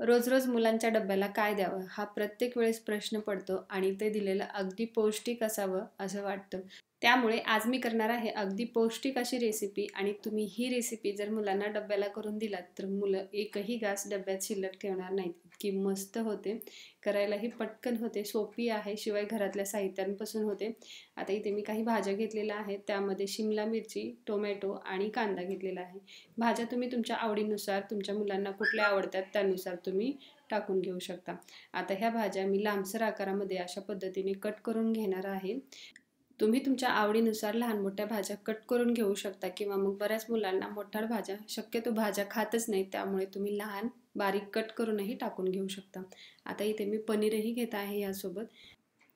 रोज रोज मुलांच्या डब्याला काय द्यावं हा प्रत्येक वेळेस प्रश्न पडतो आणि ते दिलेलं अगदी पौष्टिक असावं असं वाटतं. त्यामुळे आज मी करणार आहे अगदी पौष्टिक अशी रेसिपी आणि तुम्ही ही रेसिपी जर मुलांना डब्याला करून दिलात तर मुलं एकही घास डब्यात शिल्लक ठेवणार नाहीत. इतकी मस्त होते, करायलाही पटकन होते, सोपी आहे, शिवाय घरातल्या साहित्यांपासून होते. आता इथे मी काही भाज्या घेतलेल्या आहेत, त्यामध्ये शिमला मिरची, टोमॅटो आणि कांदा घेतलेला आहे. भाज्या तुम्ही तुमच्या आवडीनुसार, तुमच्या मुलांना कुठल्या आवडतात त्यानुसार तुम्ही टाकून घेऊ शकता. आता ह्या भाज्या मी लांबसर आकारामध्ये अशा पद्धतीने कट करून घेणार आहे. तुम्ही तुमच्या आवडीनुसार लहान मोठ्या भाज्या कट करून घेऊ शकता किंवा मग बऱ्याच मुलांना मोठार भाज्या शक्यतो भाज्या खातच नाही, त्यामुळे तुम्ही लहान बारीक कट करूनही टाकून घेऊ शकता. आता इथे मी पनीरही घेत आहे यासोबत.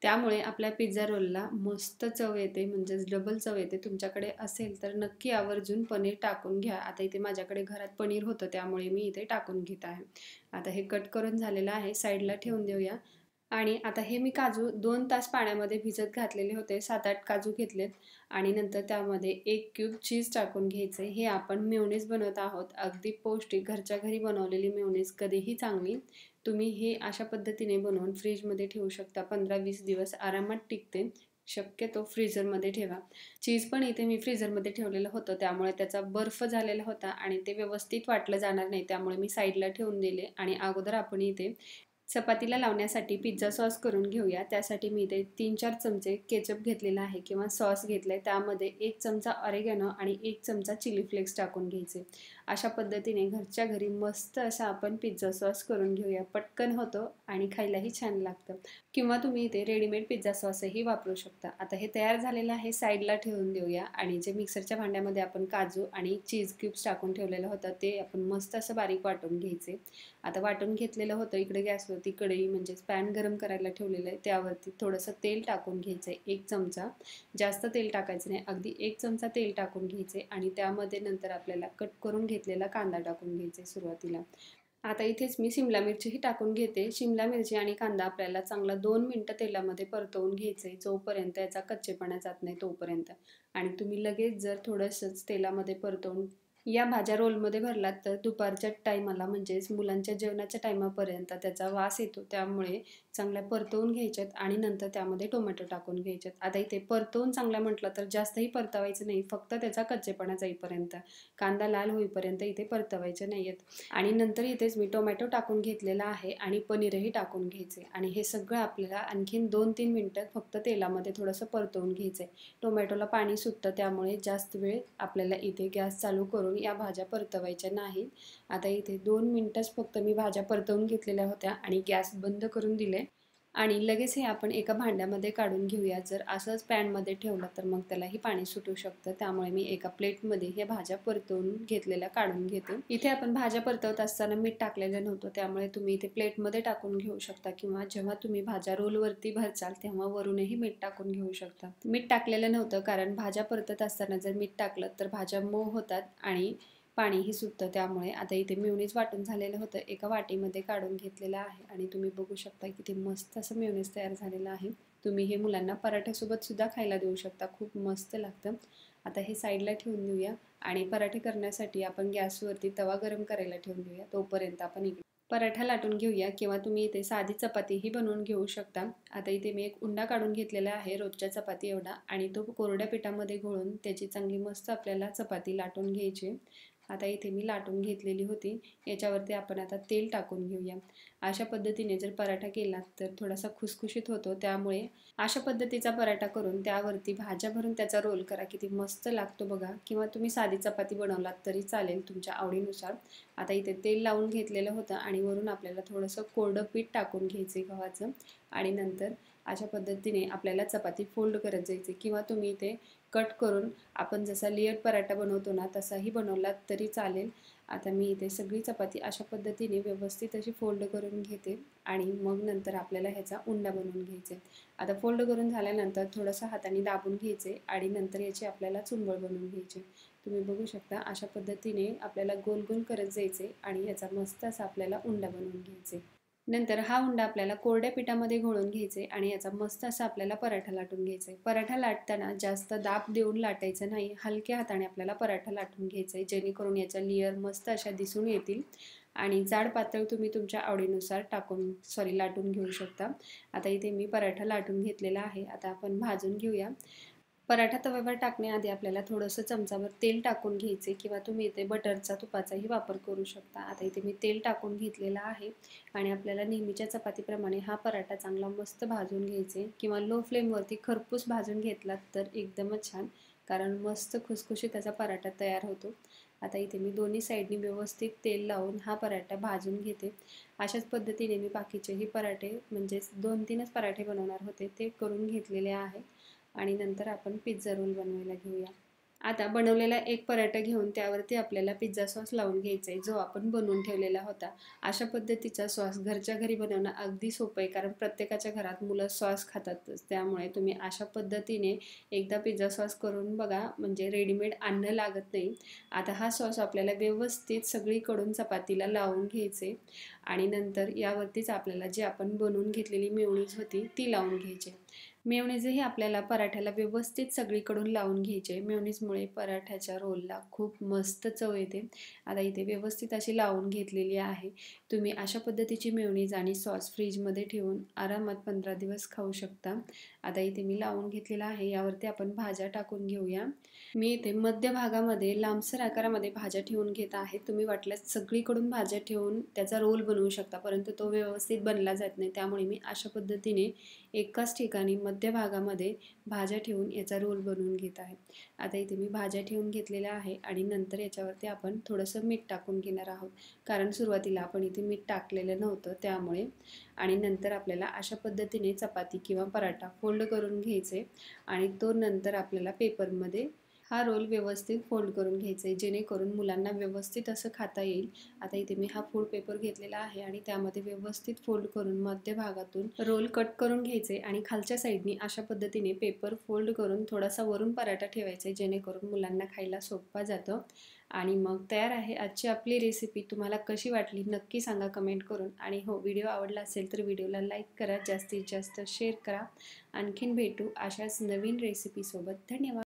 त्यामुळे आपल्या पिझ्झा रोलला मस्त चव येते, म्हणजेच डबल चव येते. तुमच्याकडे असेल तर नक्की आवर्जून पनीर टाकून घ्या. आता इथे माझ्याकडे घरात पनीर होतं त्यामुळे मी इथे टाकून घेत आहे. आता हे कट करून झालेलं आहे, साईडला ठेवून देऊया. आणि आता हे मी काजू 2 तास पाण्यामध्ये भिजत घातलेले होते. 7-8 काजू घेतलेत आणि नंतर त्यामध्ये 1 क्यूब चीज टाकून घ्यायचं आहे. हे आपण मेयोनीज बनवत आहोत. अगदी पौष्टिक घरच्या घरी बनवलेली मेयोनीज कधीही चांगली. तुम्ही हे अशा पद्धतीने बनवून फ्रीजमध्ये ठेवू शकता. 15-20 दिवस आरामात टिकते. शक्यतो फ्रीझरमध्ये ठेवा. चीज पण इथे मी फ्रीझरमध्ये ठेवलेलं होतं, त्यामुळे त्याचा बर्फ झालेला होता आणि ते व्यवस्थित वाटलं जाणार नाही, त्यामुळे मी साईडला ठेवून दिले. आणि अगोदर आपण इथे चपातीला लावण्यासाठी पिझ्झा सॉस करून घेऊया. त्यासाठी मी इथे 3-4 चमचे केचप घेतलेला आहे किंवा सॉस घेतला आहे. त्यामध्ये 1 चमचा ऑरिगॅनो आणि 1 चमचा चिली फ्लेक्स टाकून घ्यायचे. अशा पद्धतीने घरच्या घरी मस्त असा आपण पिझ्झा सॉस करून घेऊया. पटकन होतो आणि खायलाही छान लागतं. किंवा तुम्ही इथे रेडीमेड पिझ्झा सॉसही वापरू शकता. आता हे तयार झालेलं आहे, साईडला ठेवून देऊया. आणि जे मिक्सरच्या भांड्यामध्ये आपण काजू आणि चीज क्यूब्स टाकून ठेवलेलं होतं ते आपण मस्त असं बारीक वाटून घ्यायचे. आता वाटून घेतलेलं होतं, इकडे गॅसवरती कढई म्हणजेच पॅन गरम करायला ठेवलेलं आहे. त्यावरती थोडंसं तेल टाकून घ्यायचं आहे, 1 चमचा. जास्त तेल टाकायचं नाही, अगदी 1 चमचा तेल टाकून घ्यायचे आणि त्यामध्ये नंतर आपल्याला कट करून घेतलेला कांदा टाकून घ्यायचा आहे सुरुवातीला. आता इथेच मी शिमला मिरचीही टाकून घेते. शिमला मिरची आणि कांदा आपल्याला चांगला 2 मिनिटं तेलामध्ये परतवून घ्यायचं आहे, जोपर्यंत याचा कच्चेपणा जात नाही तोपर्यंत. आणि तुम्ही लगेच जर थोडंसंच तेलामध्ये परतवून या भाज्या रोलमध्ये भरलात तर दुपारच्या टायमाला म्हणजेच मुलांच्या जेवणाच्या टायमापर्यंत त्याचा वास येतो. त्यामुळे चांगल्या परतवून घ्यायच्यात आणि नंतर त्यामध्ये टोमॅटो टाकून घ्यायच्यात. आता इथे परतवून चांगला म्हटलं तर जास्तही परतवायचं नाही, फक्त त्याचा कच्चेपणा जाईपर्यंत, कांदा लाल होईपर्यंत इथे परतवायचे नाही आहेत. आणि नंतर इथेच मी टोमॅटो टाकून घेतलेला आहे आणि पनीरही टाकून घ्यायचे आणि हे सगळं आपल्याला आणखीन 2-3 मिनिटं फक्त तेलामध्ये थोडंसं परतवून घ्यायचं आहे. टोमॅटोला पाणी सुटतं, त्यामुळे जास्त वेळ आपल्याला इथे गॅस चालू करून या भाज्या परतवायच्या नाहीत. आता इथे 2 मिनिटंच फक्त मी भाज्या परतवून घेतलेल्या होत्या आणि गॅस बंद करून दिले. आणि लगेच हे आपण एका भांड्यामध्ये काढून घेऊया. जर असंच पॅनमध्ये ठेवलं तर मग त्यालाही पाणी सुटू शकतं, त्यामुळे मी एका प्लेटमध्ये ह्या भाज्या परतवून घेतलेल्या काढून घेते. इथे आपण भाज्या परतवत असताना मीठ टाकलेलं नव्हतं, त्यामुळे तुम्ही इथे प्लेटमध्ये टाकून घेऊ शकता किंवा जेव्हा तुम्ही भाज्या रोलवरती भरचाल तेव्हा वरूनही मीठ टाकून घेऊ शकता. मीठ टाकलेलं नव्हतं कारण भाज्या परतत असताना जर मीठ टाकलं तर भाज्या मऊ होतात आणि पाणीही सुटतं. त्यामुळे आता इथे मेयोनीज वाटून झालेलं होतं, एका वाटीमध्ये काढून घेतलेलं आहे आणि तुम्ही बघू शकता किती मस्त असं मेयोनीज तयार झालेलं आहे. तुम्ही हे मुलांना पराठ्यासोबत सुद्धा खायला देऊ शकता, खूप मस्त लागतं. आता हे साईडला ठेवून देऊया आणि पराठे करण्यासाठी आपण गॅसवरती तवा गरम करायला ठेवून देऊया. तोपर्यंत आपण इकडे पराठा लाटून घेऊया किंवा तुम्ही इथे साधी चपातीही बनवून घेऊ शकता. आता इथे मी एक उंडा काढून घेतलेला आहे रोजच्या चपाती एवढा आणि तो कोरड्या पिठामध्ये घोळून त्याची चांगली मस्त आपल्याला चपाती लाटून घ्यायची. आता इथे मी लाटून घेतलेली होती, याच्यावरती आपण आता तेल टाकून घेऊया. अशा पद्धतीने जर पराठा केला तर थोडासा खुसखुशीत होतो, त्यामुळे अशा पद्धतीचा पराठा करून त्यावरती भाज्या भरून त्याचा रोल करा, किती मस्त लागतो बघा. किंवा तुम्ही साधी चपाती बनवलात तरी चालेल तुमच्या आवडीनुसार. आता इथे तेल लावून घेतलेलं होतं आणि वरून आपल्याला थोडंसं कोरडं पीठ टाकून घ्यायचं गव्हाचं आणि नंतर अशा पद्धतीने आपल्याला चपाती फोल्ड करत जायचे किंवा तुम्ही इथे कट करून आपण जसा लेयर पराठा बनवतो ना तसाही बनवलात तरी चालेल. आता मी इथे सगळी चपाती अशा पद्धतीने व्यवस्थित अशी फोल्ड करून घेते आणि मग नंतर आपल्याला ह्याचा उंडा बनवून घ्यायचा आहे. आता फोल्ड करून झाल्यानंतर थोडंसं हाताने दाबून घ्यायचे आणि नंतर याची आपल्याला चुंबळ बनवून घ्यायची. तुम्ही बघू शकता अशा पद्धतीने आपल्याला गोल गोल करत जायचे आणि याचा मस्त असा आपल्याला उंडा बनवून घ्यायचे. नंतर हा उंडा आपल्याला कोरड्या पिठामध्ये घोळून घ्यायचे आणि याचा मस्त असा आपल्याला पराठा लाटून घ्यायचा आहे. पराठा लाटताना जास्त दाब देऊन लाटायचं नाही, हलक्या हाताने आपल्याला पराठा लाटून घ्यायचा आहे, जेणेकरून याच्या लेयर मस्त अशा दिसून येतील. आणि जाड पातळ तुम्ही तुमच्या आवडीनुसार लाटून घेऊ शकता। आता इथे मी पराठा लाटून घेतलेला आहे। आता आपण भाजून घेऊया। पराठा तव्यावर टाकण्याआधी आपल्याला थोडंसं चमचाभर तेल टाकून घ्यायचे किंवा तुम्ही इथे बटरचा तुपाचाही वापर करू शकता। आता इथे मी तेल टाकून घेतलेलं आहे आणि आपल्याला नेहमीच्या चपातीप्रमाणे हा पराठा चांगला मस्त भाजून घ्यायचे किंवा लो फ्लेमवरती खरपूस भाजून घेतलात तर एकदमच छान, कारण मस्त खुसखुशीत त्याचा पराठा तयार होतो। आता इथे मी दोन्ही साईडनी व्यवस्थित तेल लावून हा पराठा भाजून घेते। अशाच पद्धतीने मी बाकीचेही पराठे म्हणजेच 2-3च पराठे बनवणार होते ते करून घेतलेले आहे आणि नंतर आपण पिझ्झा रोल बनवायला घेऊया। आता बनवलेला एक पराठा घेऊन त्यावरती आपल्याला पिझ्झा सॉस लावून घ्यायचा आहे, जो आपण बनवून ठेवलेला होता। अशा पद्धतीचा सॉस घरच्या घरी बनवणं अगदी सोपं आहे, कारण प्रत्येकाच्या घरात मुलं सॉस खातातच। त्यामुळे तुम्ही अशा पद्धतीने एकदा पिझ्झा सॉस करून बघा, म्हणजे रेडीमेड आणणं लागत नाही। आता हा सॉस आपल्याला व्यवस्थित सगळीकडून चपातीला लावून घ्यायचे आणि नंतर यावरतीच आपल्याला जी आपण बनवून घेतलेली मेयोनीज होती ती लावून घ्यायची। मेयोनीजही आपल्याला पराठ्याला व्यवस्थित सगळीकडून लावून घ्यायचे। मेयोनीजमुळे पराठ्याच्या रोलला खूप मस्त चव येते। आता इथे व्यवस्थित अशी लावून घेतलेली आहे। तुम्ही अशा पद्धतीची मेयोनीज आणि सॉस फ्रीजमध्ये ठेवून आरामात 15 दिवस खाऊ शकता। आता इथे मी लावून घेतलेला आहे, यावरती आपण भाज्या टाकून घेऊया। मी इथे मध्य भागामध्ये लांबसर आकारामध्ये भाज्या ठेवून घेत आहे। तुम्ही वाटल्यास सगळीकडून भाज्या ठेवून त्याचा रोल बनवू शकता, परंतु तो व्यवस्थित बनला जात नाही। त्यामुळे मी अशा पद्धतीने एकाच ठिकाणी मध्य भागामध्ये भाज्या ठेवून याचा रोल बनवून घेत आहे। आता इथे मी भाज्या ठेवून घेतलेल्या आहे आणि नंतर याच्यावरती आपण थोडंसं मीठ टाकून घेणार आहोत, कारण सुरुवातीला आपण इथे मीठ टाकलेलं नव्हतं त्यामुळे। आणि नंतर आपल्याला अशा पद्धतीने चपाती किंवा पराठा फोल्ड करून घ्यायचे आणि तो नंतर आपल्याला पेपरमध्ये हा रोल व्यवस्थित फोल्ड करून घ्यायचा आहे, जेणेकरून मुलांना व्यवस्थित असं खाता येईल। आता इथे मी हा फूड पेपर घेतलेला आहे आणि त्यामध्ये व्यवस्थित फोल्ड करून मध्य भागातून रोल कट करून घ्यायचे आणि खालच्या साईडनी अशा पद्धतीने पेपर फोल्ड करून थोडासा वरून पराठा ठेवायचा आहे, जेणेकरून मुलांना खायला सोपा जातं। आणि मग तयार आहे आजची आपली रेसिपी। तुम्हाला कशी वाटली नक्की सांगा कमेंट करून। आणि हो, व्हिडिओ आवडला असेल तर व्हिडिओला लाईक करा, जास्तीत जास्त शेअर करा। आणखीन भेटू अशाच नवीन रेसिपीसोबत। धन्यवाद।